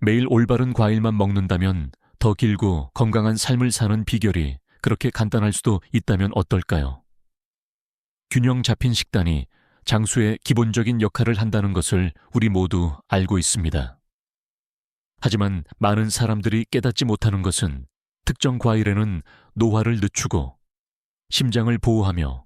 매일 올바른 과일만 먹는다면 더 길고 건강한 삶을 사는 비결이 그렇게 간단할 수도 있다면 어떨까요? 균형 잡힌 식단이 장수의 기본적인 역할을 한다는 것을 우리 모두 알고 있습니다. 하지만 많은 사람들이 깨닫지 못하는 것은 특정 과일에는 노화를 늦추고 심장을 보호하며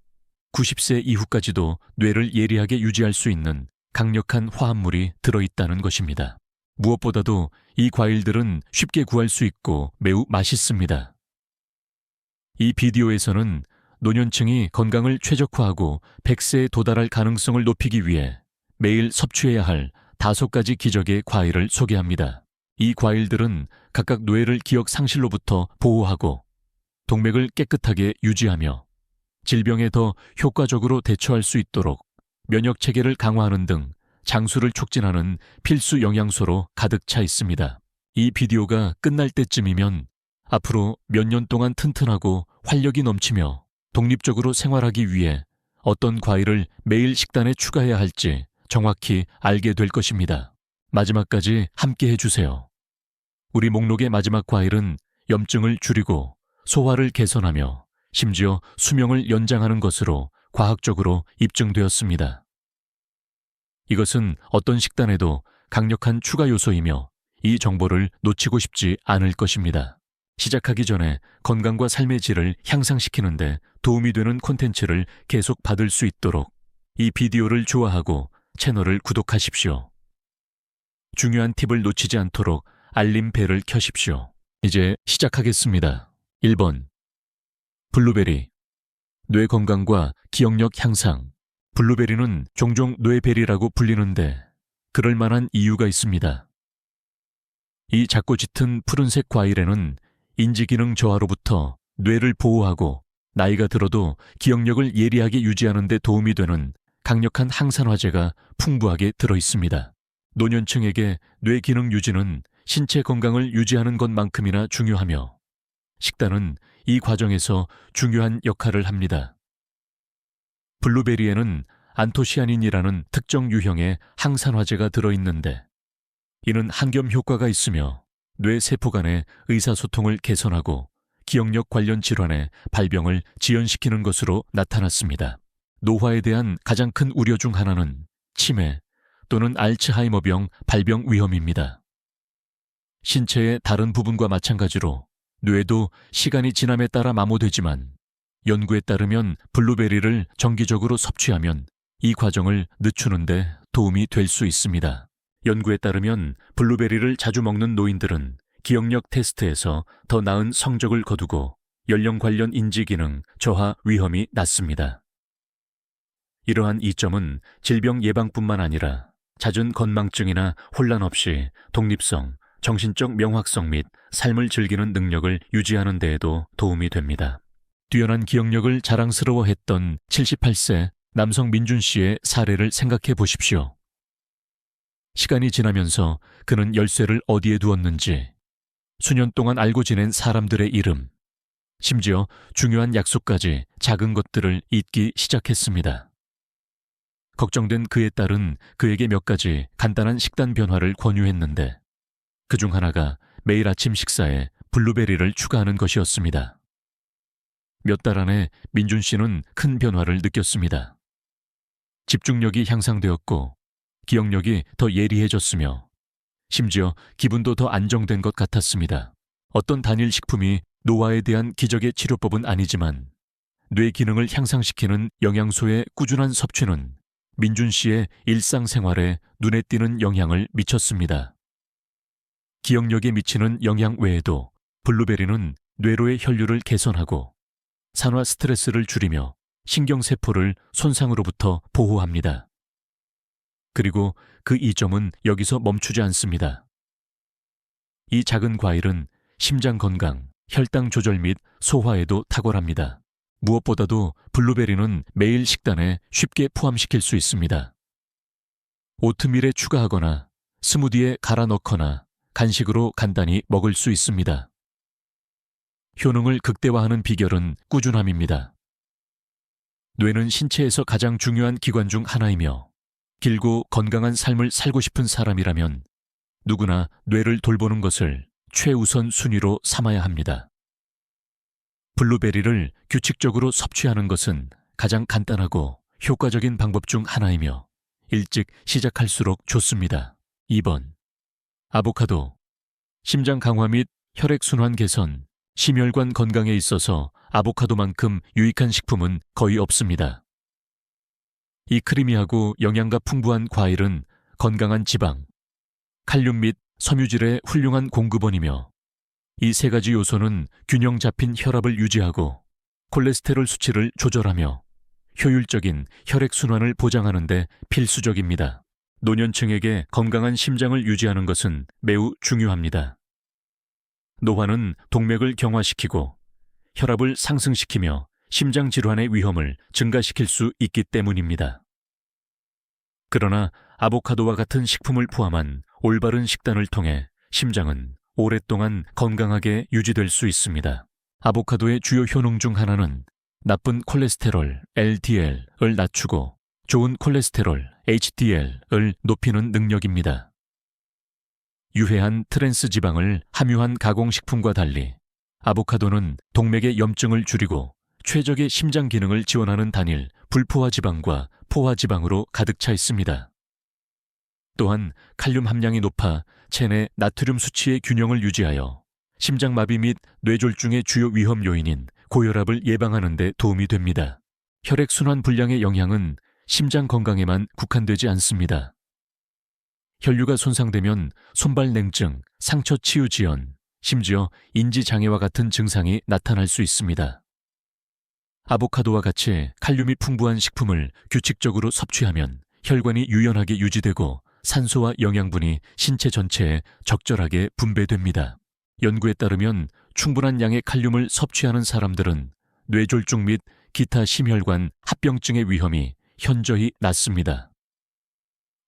90세 이후까지도 뇌를 예리하게 유지할 수 있는 강력한 화합물이 들어있다는 것입니다. 무엇보다도 이 과일들은 쉽게 구할 수 있고 매우 맛있습니다. 이 비디오에서는 노년층이 건강을 최적화하고 100세에 도달할 가능성을 높이기 위해 매일 섭취해야 할 5가지 기적의 과일을 소개합니다. 이 과일들은 각각 뇌를 기억 상실로부터 보호하고 동맥을 깨끗하게 유지하며 질병에 더 효과적으로 대처할 수 있도록 면역 체계를 강화하는 등 장수를 촉진하는 필수 영양소로 가득 차 있습니다. 이 비디오가 끝날 때쯤이면 앞으로 몇 년 동안 튼튼하고 활력이 넘치며 독립적으로 생활하기 위해 어떤 과일을 매일 식단에 추가해야 할지 정확히 알게 될 것입니다. 마지막까지 함께 해주세요. 우리 목록의 마지막 과일은 염증을 줄이고 소화를 개선하며 심지어 수명을 연장하는 것으로 과학적으로 입증되었습니다. 이것은 어떤 식단에도 강력한 추가 요소이며 이 정보를 놓치고 싶지 않을 것입니다. 시작하기 전에 건강과 삶의 질을 향상시키는 데 도움이 되는 콘텐츠를 계속 받을 수 있도록 이 비디오를 좋아하고 채널을 구독하십시오. 중요한 팁을 놓치지 않도록 알림 벨을 켜십시오. 이제 시작하겠습니다. 1번. 블루베리. 뇌 건강과 기억력 향상. 블루베리는 종종 뇌베리라고 불리는데 그럴 만한 이유가 있습니다. 이 작고 짙은 푸른색 과일에는 인지기능 저하로부터 뇌를 보호하고 나이가 들어도 기억력을 예리하게 유지하는 데 도움이 되는 강력한 항산화제가 풍부하게 들어있습니다. 노년층에게 뇌 기능 유지는 신체 건강을 유지하는 것만큼이나 중요하며 식단은 이 과정에서 중요한 역할을 합니다. 블루베리에는 안토시아닌이라는 특정 유형의 항산화제가 들어있는데 이는 항염 효과가 있으며 뇌 세포 간의 의사소통을 개선하고 기억력 관련 질환의 발병을 지연시키는 것으로 나타났습니다. 노화에 대한 가장 큰 우려 중 하나는 치매 또는 알츠하이머병 발병 위험입니다. 신체의 다른 부분과 마찬가지로 뇌도 시간이 지남에 따라 마모되지만 연구에 따르면 블루베리를 정기적으로 섭취하면 이 과정을 늦추는 데 도움이 될 수 있습니다. 연구에 따르면 블루베리를 자주 먹는 노인들은 기억력 테스트에서 더 나은 성적을 거두고 연령 관련 인지기능 저하 위험이 낮습니다. 이러한 이점은 질병 예방뿐만 아니라 잦은 건망증이나 혼란 없이 독립성, 정신적 명확성 및 삶을 즐기는 능력을 유지하는 데에도 도움이 됩니다. 뛰어난 기억력을 자랑스러워했던 78세 남성 민준 씨의 사례를 생각해 보십시오. 시간이 지나면서 그는 열쇠를 어디에 두었는지, 수년 동안 알고 지낸 사람들의 이름, 심지어 중요한 약속까지 작은 것들을 잊기 시작했습니다. 걱정된 그의 딸은 그에게 몇 가지 간단한 식단 변화를 권유했는데 그중 하나가 매일 아침 식사에 블루베리를 추가하는 것이었습니다. 몇 달 안에 민준 씨는 큰 변화를 느꼈습니다. 집중력이 향상되었고 기억력이 더 예리해졌으며 심지어 기분도 더 안정된 것 같았습니다. 어떤 단일 식품이 노화에 대한 기적의 치료법은 아니지만 뇌 기능을 향상시키는 영양소의 꾸준한 섭취는 민준 씨의 일상생활에 눈에 띄는 영향을 미쳤습니다. 기억력에 미치는 영향 외에도 블루베리는 뇌로의 혈류를 개선하고 산화 스트레스를 줄이며 신경세포를 손상으로부터 보호합니다. 그리고 그 이점은 여기서 멈추지 않습니다. 이 작은 과일은 심장 건강, 혈당 조절 및 소화에도 탁월합니다. 무엇보다도 블루베리는 매일 식단에 쉽게 포함시킬 수 있습니다. 오트밀에 추가하거나 스무디에 갈아 넣거나 간식으로 간단히 먹을 수 있습니다. 효능을 극대화하는 비결은 꾸준함입니다. 뇌는 신체에서 가장 중요한 기관 중 하나이며 길고 건강한 삶을 살고 싶은 사람이라면 누구나 뇌를 돌보는 것을 최우선 순위로 삼아야 합니다. 블루베리를 규칙적으로 섭취하는 것은 가장 간단하고 효과적인 방법 중 하나이며 일찍 시작할수록 좋습니다. 2번. 아보카도. 심장 강화 및 혈액순환 개선, 심혈관 건강에 있어서 아보카도만큼 유익한 식품은 거의 없습니다. 이 크리미하고 영양가 풍부한 과일은 건강한 지방, 칼륨 및 섬유질의 훌륭한 공급원이며 이 세 가지 요소는 균형 잡힌 혈압을 유지하고 콜레스테롤 수치를 조절하며 효율적인 혈액순환을 보장하는 데 필수적입니다. 노년층에게 건강한 심장을 유지하는 것은 매우 중요합니다. 노화는 동맥을 경화시키고 혈압을 상승시키며 심장 질환의 위험을 증가시킬 수 있기 때문입니다. 그러나 아보카도와 같은 식품을 포함한 올바른 식단을 통해 심장은 오랫동안 건강하게 유지될 수 있습니다. 아보카도의 주요 효능 중 하나는 나쁜 콜레스테롤 LDL을 낮추고 좋은 콜레스테롤 HDL을 높이는 능력입니다. 유해한 트랜스 지방을 함유한 가공식품과 달리 아보카도는 동맥의 염증을 줄이고 최적의 심장 기능을 지원하는 단일 불포화 지방과 포화 지방으로 가득 차 있습니다. 또한 칼륨 함량이 높아 체내 나트륨 수치의 균형을 유지하여 심장마비 및 뇌졸중의 주요 위험 요인인 고혈압을 예방하는 데 도움이 됩니다. 혈액순환 불량의 영향은 심장 건강에만 국한되지 않습니다. 혈류가 손상되면 손발 냉증, 상처 치유 지연, 심지어 인지장애와 같은 증상이 나타날 수 있습니다. 아보카도와 같이 칼륨이 풍부한 식품을 규칙적으로 섭취하면 혈관이 유연하게 유지되고 산소와 영양분이 신체 전체에 적절하게 분배됩니다. 연구에 따르면 충분한 양의 칼륨을 섭취하는 사람들은 뇌졸중 및 기타 심혈관 합병증의 위험이 현저히 낮습니다.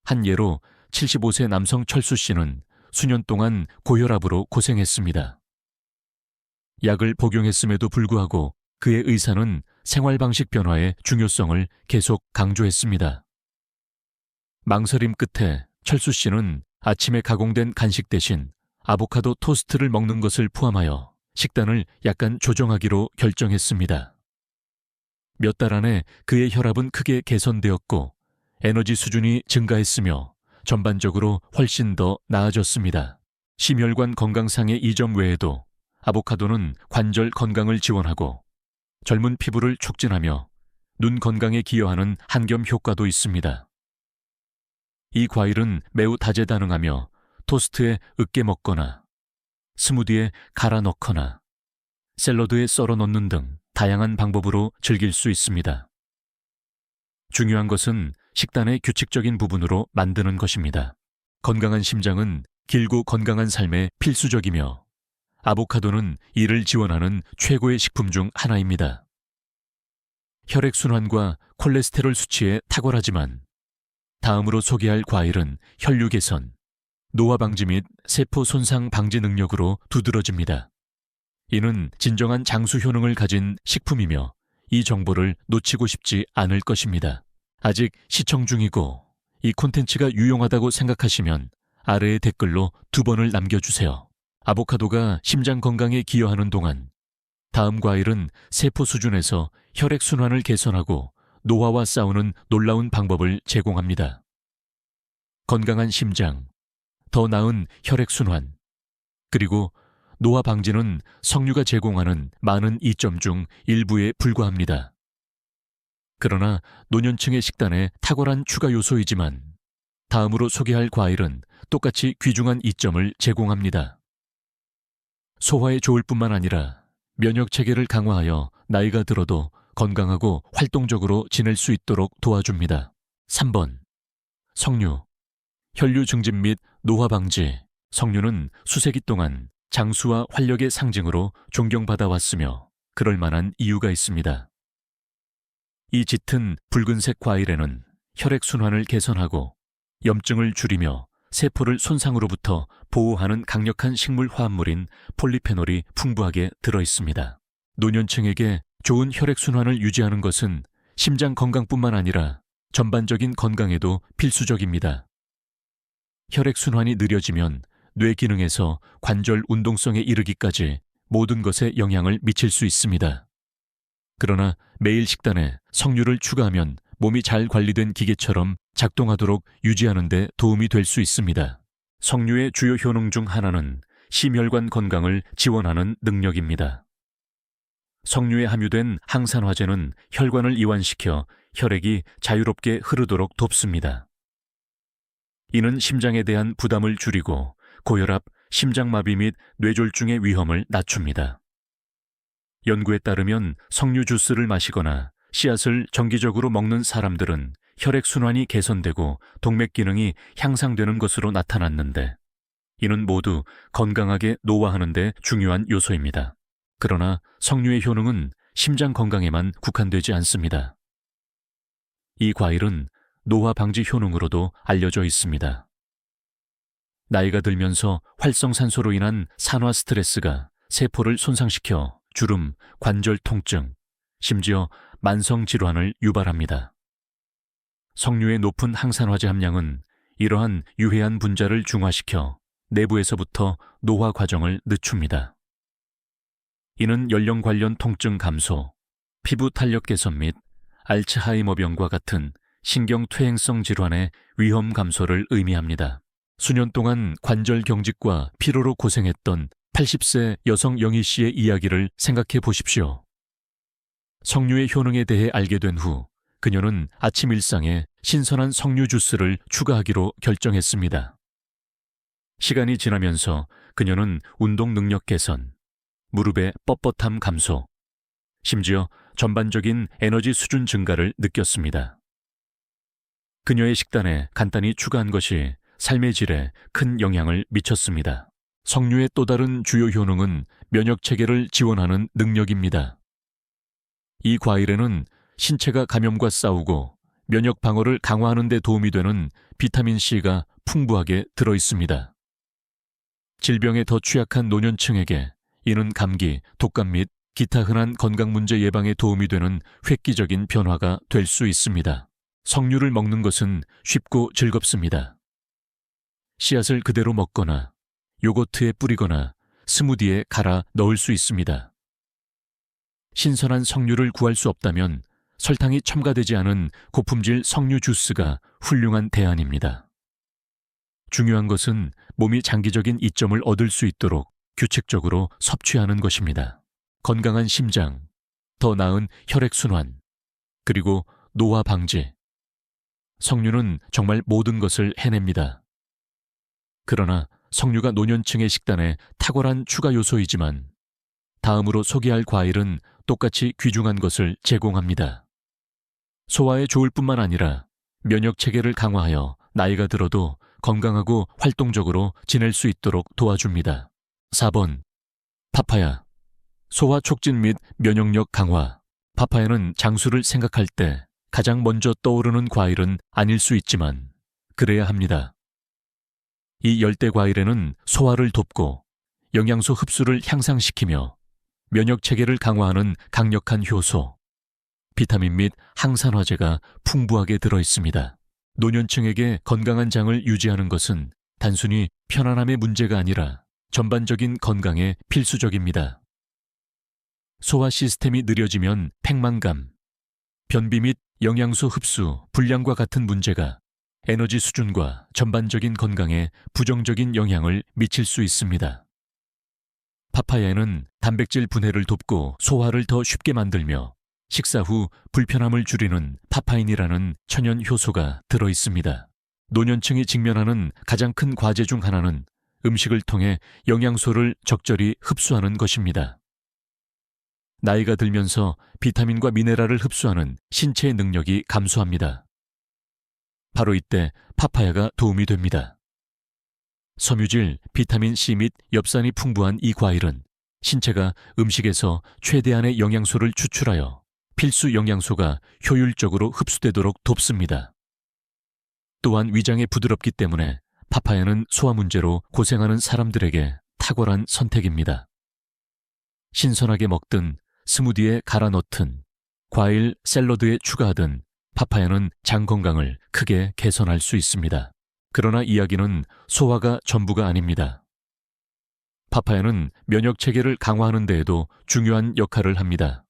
한 예로 75세 남성 철수 씨는 수년 동안 고혈압으로 고생했습니다. 약을 복용했음에도 불구하고 그의 의사는 생활방식 변화의 중요성을 계속 강조했습니다. 망설임 끝에 철수 씨는 아침에 가공된 간식 대신 아보카도 토스트를 먹는 것을 포함하여 식단을 약간 조정하기로 결정했습니다. 몇 달 안에 그의 혈압은 크게 개선되었고 에너지 수준이 증가했으며 전반적으로 훨씬 더 나아졌습니다. 심혈관 건강상의 이점 외에도 아보카도는 관절 건강을 지원하고 젊은 피부를 촉진하며 눈 건강에 기여하는 한겸 효과도 있습니다. 이 과일은 매우 다재다능하며 토스트에 으깨 먹거나 스무디에 갈아 넣거나 샐러드에 썰어 넣는 등 다양한 방법으로 즐길 수 있습니다. 중요한 것은 식단의 규칙적인 부분으로 만드는 것입니다. 건강한 심장은 길고 건강한 삶에 필수적이며 아보카도는 이를 지원하는 최고의 식품 중 하나입니다. 혈액순환과 콜레스테롤 수치에 탁월하지만 다음으로 소개할 과일은 혈류 개선, 노화 방지 및 세포 손상 방지 능력으로 두드러집니다. 이는 진정한 장수 효능을 가진 식품이며 이 정보를 놓치고 싶지 않을 것입니다. 아직 시청 중이고 이 콘텐츠가 유용하다고 생각하시면 아래의 댓글로 2번을 남겨주세요. 아보카도가 심장 건강에 기여하는 동안 다음 과일은 세포 수준에서 혈액순환을 개선하고 노화와 싸우는 놀라운 방법을 제공합니다. 건강한 심장, 더 나은 혈액순환, 그리고 노화 방지는 석류가 제공하는 많은 이점 중 일부에 불과합니다. 그러나 노년층의 식단에 탁월한 추가 요소이지만 다음으로 소개할 과일은 똑같이 귀중한 이점을 제공합니다. 소화에 좋을 뿐만 아니라 면역 체계를 강화하여 나이가 들어도 건강하고 활동적으로 지낼 수 있도록 도와줍니다. 3번. 석류. 혈류 증진 및 노화 방지. 석류는 수세기 동안 장수와 활력의 상징으로 존경받아 왔으며 그럴 만한 이유가 있습니다. 이 짙은 붉은색 과일에는 혈액순환을 개선하고 염증을 줄이며 세포를 손상으로부터 보호하는 강력한 식물 화합물인 폴리페놀이 풍부하게 들어있습니다. 노년층에게 좋은 혈액순환을 유지하는 것은 심장 건강뿐만 아니라 전반적인 건강에도 필수적입니다. 혈액순환이 느려지면 뇌 기능에서 관절 운동성에 이르기까지 모든 것에 영향을 미칠 수 있습니다. 그러나 매일 식단에 석류를 추가하면 몸이 잘 관리된 기계처럼 작동하도록 유지하는 데 도움이 될 수 있습니다. 석류의 주요 효능 중 하나는 심혈관 건강을 지원하는 능력입니다. 석류에 함유된 항산화제는 혈관을 이완시켜 혈액이 자유롭게 흐르도록 돕습니다. 이는 심장에 대한 부담을 줄이고 고혈압, 심장마비 및 뇌졸중의 위험을 낮춥니다. 연구에 따르면 석류 주스를 마시거나 씨앗을 정기적으로 먹는 사람들은 혈액순환이 개선되고 동맥 기능이 향상되는 것으로 나타났는데, 이는 모두 건강하게 노화하는 데 중요한 요소입니다. 그러나 석류의 효능은 심장 건강에만 국한되지 않습니다. 이 과일은 노화 방지 효능으로도 알려져 있습니다. 나이가 들면서 활성산소로 인한 산화 스트레스가 세포를 손상시켜 주름, 관절 통증, 심지어 만성 질환을 유발합니다. 석류의 높은 항산화제 함량은 이러한 유해한 분자를 중화시켜 내부에서부터 노화 과정을 늦춥니다. 이는 연령 관련 통증 감소, 피부 탄력 개선 및 알츠하이머병과 같은 신경퇴행성 질환의 위험 감소를 의미합니다. 수년 동안 관절 경직과 피로로 고생했던 80세 여성 영희 씨의 이야기를 생각해 보십시오. 석류의 효능에 대해 알게 된 후 그녀는 아침 일상에 신선한 석류 주스를 추가하기로 결정했습니다. 시간이 지나면서 그녀는 운동 능력 개선, 무릎의 뻣뻣함 감소, 심지어 전반적인 에너지 수준 증가를 느꼈습니다. 그녀의 식단에 간단히 추가한 것이 삶의 질에 큰 영향을 미쳤습니다. 석류의 또 다른 주요 효능은 면역 체계를 지원하는 능력입니다. 이 과일에는 신체가 감염과 싸우고 면역 방어를 강화하는 데 도움이 되는 비타민C가 풍부하게 들어 있습니다. 질병에 더 취약한 노년층에게 이는 감기, 독감 및 기타 흔한 건강 문제 예방에 도움이 되는 획기적인 변화가 될 수 있습니다. 석류를 먹는 것은 쉽고 즐겁습니다. 씨앗을 그대로 먹거나 요거트에 뿌리거나 스무디에 갈아 넣을 수 있습니다. 신선한 석류를 구할 수 없다면 설탕이 첨가되지 않은 고품질 석류 주스가 훌륭한 대안입니다. 중요한 것은 몸이 장기적인 이점을 얻을 수 있도록 규칙적으로 섭취하는 것입니다. 건강한 심장, 더 나은 혈액순환, 그리고 노화 방지. 석류는 정말 모든 것을 해냅니다. 그러나 석류가 노년층의 식단에 탁월한 추가 요소이지만 다음으로 소개할 과일은 똑같이 귀중한 것을 제공합니다. 소화에 좋을 뿐만 아니라 면역 체계를 강화하여 나이가 들어도 건강하고 활동적으로 지낼 수 있도록 도와줍니다. 4번, 파파야. 소화 촉진 및 면역력 강화. 파파야는 장수를 생각할 때 가장 먼저 떠오르는 과일은 아닐 수 있지만 그래야 합니다. 이 열대 과일에는 소화를 돕고 영양소 흡수를 향상시키며 면역 체계를 강화하는 강력한 효소, 비타민 및 항산화제가 풍부하게 들어 있습니다. 노년층에게 건강한 장을 유지하는 것은 단순히 편안함의 문제가 아니라 전반적인 건강에 필수적입니다. 소화 시스템이 느려지면 팽만감, 변비 및 영양소 흡수 불량과 같은 문제가 에너지 수준과 전반적인 건강에 부정적인 영향을 미칠 수 있습니다. 파파야에는 단백질 분해를 돕고 소화를 더 쉽게 만들며 식사 후 불편함을 줄이는 파파인이라는 천연 효소가 들어 있습니다. 노년층이 직면하는 가장 큰 과제 중 하나는 음식을 통해 영양소를 적절히 흡수하는 것입니다. 나이가 들면서 비타민과 미네랄을 흡수하는 신체의 능력이 감소합니다. 바로 이때 파파야가 도움이 됩니다. 섬유질, 비타민 C 및 엽산이 풍부한 이 과일은 신체가 음식에서 최대한의 영양소를 추출하여 필수 영양소가 효율적으로 흡수되도록 돕습니다. 또한 위장이 부드럽기 때문에 파파야는 소화 문제로 고생하는 사람들에게 탁월한 선택입니다. 신선하게 먹든 스무디에 갈아 넣든 과일 샐러드에 추가하든 파파야는 장 건강을 크게 개선할 수 있습니다. 그러나 이야기는 소화가 전부가 아닙니다. 파파야는 면역 체계를 강화하는 데에도 중요한 역할을 합니다.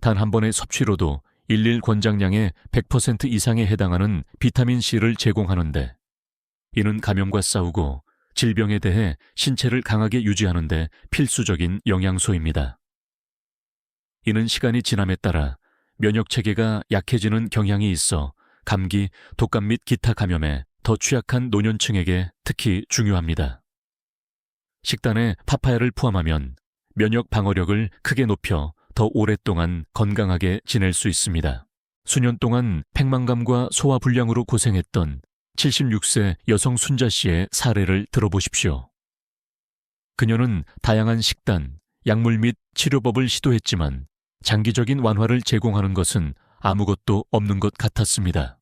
단 한 번의 섭취로도 일일 권장량의 100% 이상에 해당하는 비타민C를 제공하는데, 이는 감염과 싸우고 질병에 대해 신체를 강하게 유지하는 데 필수적인 영양소입니다. 이는 시간이 지남에 따라 면역 체계가 약해지는 경향이 있어 감기, 독감 및 기타 감염에 더 취약한 노년층에게 특히 중요합니다. 식단에 파파야를 포함하면 면역 방어력을 크게 높여 더 오랫동안 건강하게 지낼 수 있습니다. 수년 동안 팽만감과 소화불량으로 고생했던 76세 여성 순자 씨의 사례를 들어보십시오. 그녀는 다양한 식단, 약물 및 치료법을 시도했지만 장기적인 완화를 제공하는 것은 아무것도 없는 것 같았습니다.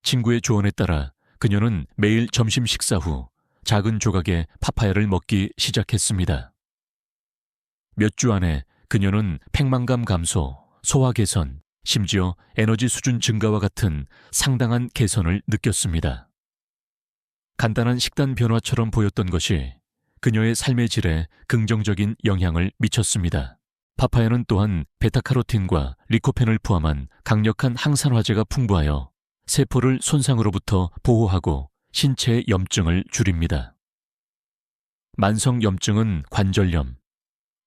친구의 조언에 따라 그녀는 매일 점심 식사 후 작은 조각의 파파야를 먹기 시작했습니다. 몇 주 안에 그녀는 팽만감 감소, 소화 개선, 심지어 에너지 수준 증가와 같은 상당한 개선을 느꼈습니다. 간단한 식단 변화처럼 보였던 것이 그녀의 삶의 질에 긍정적인 영향을 미쳤습니다. 파파야는 또한 베타카로틴과 리코펜을 포함한 강력한 항산화제가 풍부하여 세포를 손상으로부터 보호하고 신체의 염증을 줄입니다. 만성 염증은 관절염,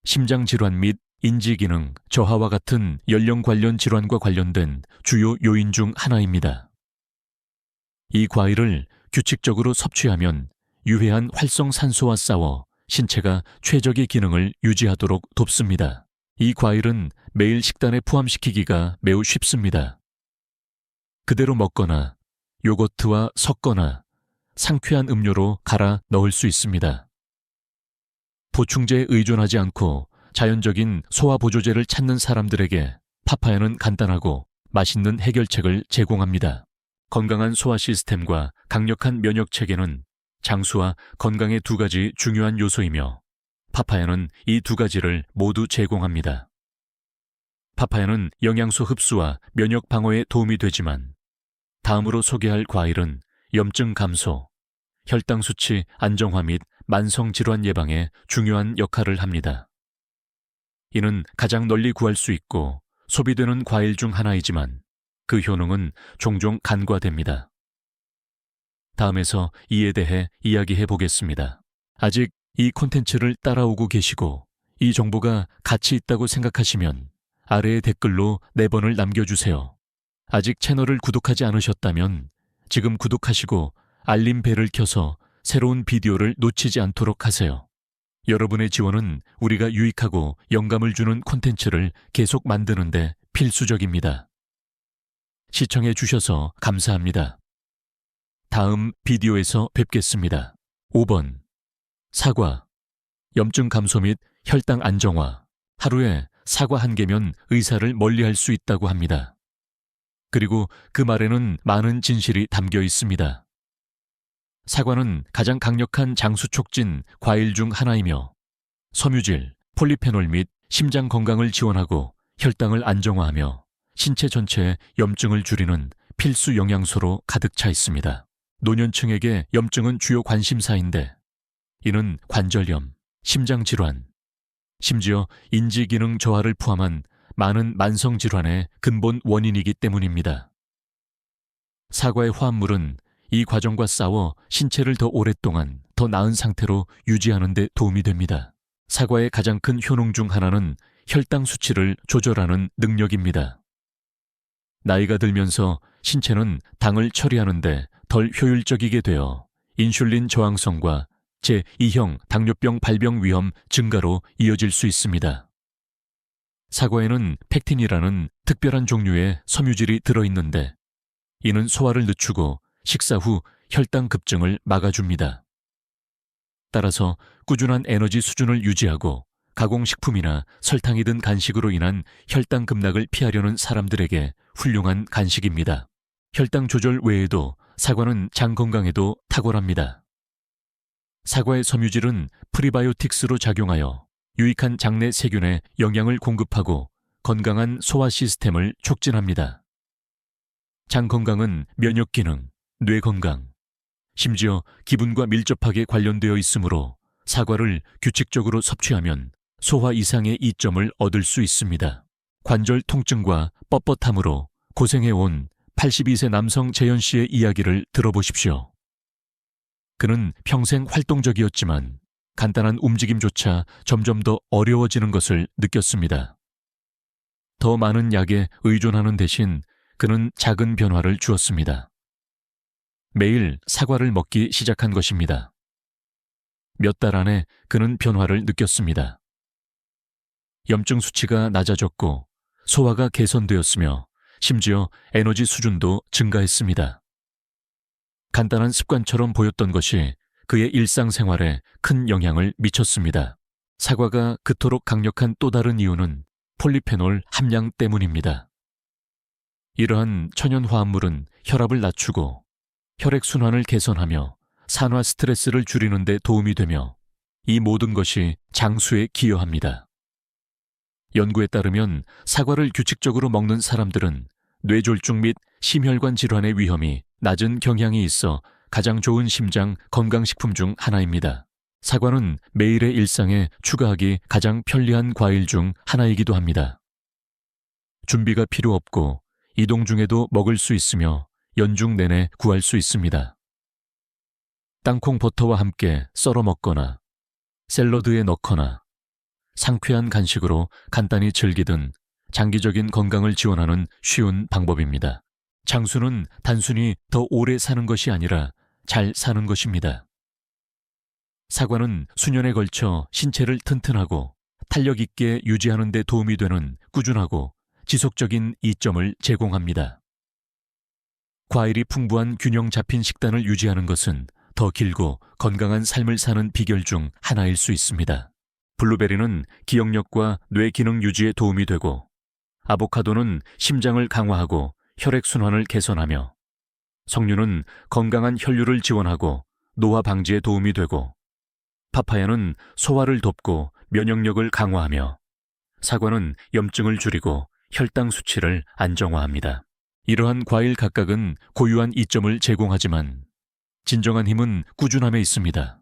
심장질환 및 인지기능 저하와 같은 연령 관련 질환과 관련된 주요 요인 중 하나입니다. 이 과일을 규칙적으로 섭취하면 유해한 활성산소와 싸워 신체가 최적의 기능을 유지하도록 돕습니다. 이 과일은 매일 식단에 포함시키기가 매우 쉽습니다. 그대로 먹거나 요거트와 섞거나 상쾌한 음료로 갈아 넣을 수 있습니다. 보충제에 의존하지 않고 자연적인 소화보조제를 찾는 사람들에게 파파야는 간단하고 맛있는 해결책을 제공합니다. 건강한 소화 시스템과 강력한 면역 체계는 장수와 건강의 두 가지 중요한 요소이며 파파야는 이 두 가지를 모두 제공합니다. 파파야는 영양소 흡수와 면역 방어에 도움이 되지만 다음으로 소개할 과일은 염증 감소, 혈당 수치 안정화 및 만성 질환 예방에 중요한 역할을 합니다. 이는 가장 널리 구할 수 있고 소비되는 과일 중 하나이지만 그 효능은 종종 간과됩니다. 다음에서 이에 대해 이야기해 보겠습니다. 아직 이 콘텐츠를 따라오고 계시고 이 정보가 가치 있다고 생각하시면 아래의 댓글로 4번을 남겨주세요. 아직 채널을 구독하지 않으셨다면 지금 구독하시고 알림벨을 켜서 새로운 비디오를 놓치지 않도록 하세요. 여러분의 지원은 우리가 유익하고 영감을 주는 콘텐츠를 계속 만드는 데 필수적입니다. 시청해 주셔서 감사합니다. 다음 비디오에서 뵙겠습니다. 5번. 사과. 염증 감소 및 혈당 안정화. 하루에 사과 1개면 의사를 멀리할 수 있다고 합니다. 그리고 그 말에는 많은 진실이 담겨 있습니다. 사과는 가장 강력한 장수 촉진 과일 중 하나이며 섬유질, 폴리페놀 및 심장 건강을 지원하고 혈당을 안정화하며 신체 전체의 염증을 줄이는 필수 영양소로 가득 차 있습니다. 노년층에게 염증은 주요 관심사인데 이는 관절염, 심장질환, 심지어 인지기능 저하를 포함한 많은 만성질환의 근본 원인이기 때문입니다. 사과의 화합물은 이 과정과 싸워 신체를 더 오랫동안 더 나은 상태로 유지하는 데 도움이 됩니다. 사과의 가장 큰 효능 중 하나는 혈당 수치를 조절하는 능력입니다. 나이가 들면서 신체는 당을 처리하는데 덜 효율적이게 되어 인슐린 저항성과 제2형 당뇨병 발병 위험 증가로 이어질 수 있습니다. 사과에는 펙틴이라는 특별한 종류의 섬유질이 들어있는데 이는 소화를 늦추고 식사 후 혈당 급증을 막아줍니다. 따라서 꾸준한 에너지 수준을 유지하고 가공식품이나 설탕이 든 간식으로 인한 혈당 급락을 피하려는 사람들에게 훌륭한 간식입니다. 혈당 조절 외에도 사과는 장 건강에도 탁월합니다. 사과의 섬유질은 프리바이오틱스로 작용하여 유익한 장내 세균에 영양을 공급하고 건강한 소화 시스템을 촉진합니다. 장 건강은 면역 기능, 뇌 건강, 심지어 기분과 밀접하게 관련되어 있으므로 사과를 규칙적으로 섭취하면 소화 이상의 이점을 얻을 수 있습니다. 관절 통증과 뻣뻣함으로 고생해온 82세 남성 재현 씨의 이야기를 들어보십시오. 그는 평생 활동적이었지만 간단한 움직임조차 점점 더 어려워지는 것을 느꼈습니다. 더 많은 약에 의존하는 대신 그는 작은 변화를 주었습니다. 매일 사과를 먹기 시작한 것입니다. 몇 달 안에 그는 변화를 느꼈습니다. 염증 수치가 낮아졌고 소화가 개선되었으며 심지어 에너지 수준도 증가했습니다. 간단한 습관처럼 보였던 것이 그의 일상생활에 큰 영향을 미쳤습니다. 사과가 그토록 강력한 또 다른 이유는 폴리페놀 함량 때문입니다. 이러한 천연 화합물은 혈압을 낮추고 혈액순환을 개선하며 산화 스트레스를 줄이는 데 도움이 되며 이 모든 것이 장수에 기여합니다. 연구에 따르면 사과를 규칙적으로 먹는 사람들은 뇌졸중 및 심혈관 질환의 위험이 낮은 경향이 있어 가장 좋은 심장 건강식품 중 하나입니다. 사과는 매일의 일상에 추가하기 가장 편리한 과일 중 하나이기도 합니다. 준비가 필요 없고 이동 중에도 먹을 수 있으며 연중 내내 구할 수 있습니다. 땅콩 버터와 함께 썰어 먹거나 샐러드에 넣거나 상쾌한 간식으로 간단히 즐기든 장기적인 건강을 지원하는 쉬운 방법입니다. 장수는 단순히 더 오래 사는 것이 아니라 잘 사는 것입니다. 사과는 수년에 걸쳐 신체를 튼튼하고 탄력 있게 유지하는 데 도움이 되는 꾸준하고 지속적인 이점을 제공합니다. 과일이 풍부한 균형 잡힌 식단을 유지하는 것은 더 길고 건강한 삶을 사는 비결 중 하나일 수 있습니다. 블루베리는 기억력과 뇌 기능 유지에 도움이 되고 아보카도는 심장을 강화하고 혈액순환을 개선하며 석류는 건강한 혈류를 지원하고 노화 방지에 도움이 되고 파파야는 소화를 돕고 면역력을 강화하며 사과는 염증을 줄이고 혈당 수치를 안정화합니다. 이러한 과일 각각은 고유한 이점을 제공하지만 진정한 힘은 꾸준함에 있습니다.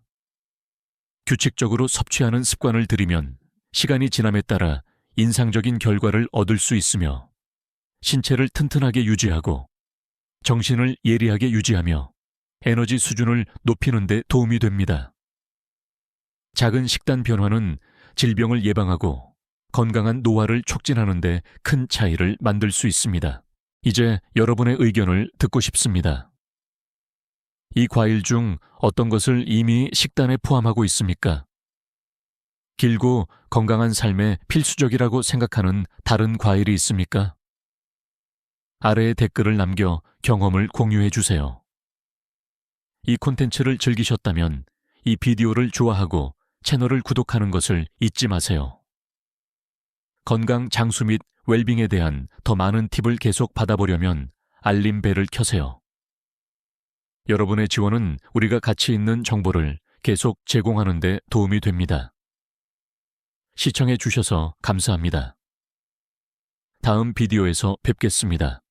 규칙적으로 섭취하는 습관을 들이면 시간이 지남에 따라 인상적인 결과를 얻을 수 있으며 신체를 튼튼하게 유지하고 정신을 예리하게 유지하며 에너지 수준을 높이는 데 도움이 됩니다. 작은 식단 변화는 질병을 예방하고 건강한 노화를 촉진하는 데 큰 차이를 만들 수 있습니다. 이제 여러분의 의견을 듣고 싶습니다. 이 과일 중 어떤 것을 이미 식단에 포함하고 있습니까? 길고 건강한 삶에 필수적이라고 생각하는 다른 과일이 있습니까? 아래에 댓글을 남겨 경험을 공유해 주세요. 이 콘텐츠를 즐기셨다면 이 비디오를 좋아하고 채널을 구독하는 것을 잊지 마세요. 건강 장수 및 웰빙에 대한 더 많은 팁을 계속 받아보려면 알림벨을 켜세요. 여러분의 지원은 우리가 가치 있는 정보를 계속 제공하는 데 도움이 됩니다. 시청해 주셔서 감사합니다. 다음 비디오에서 뵙겠습니다.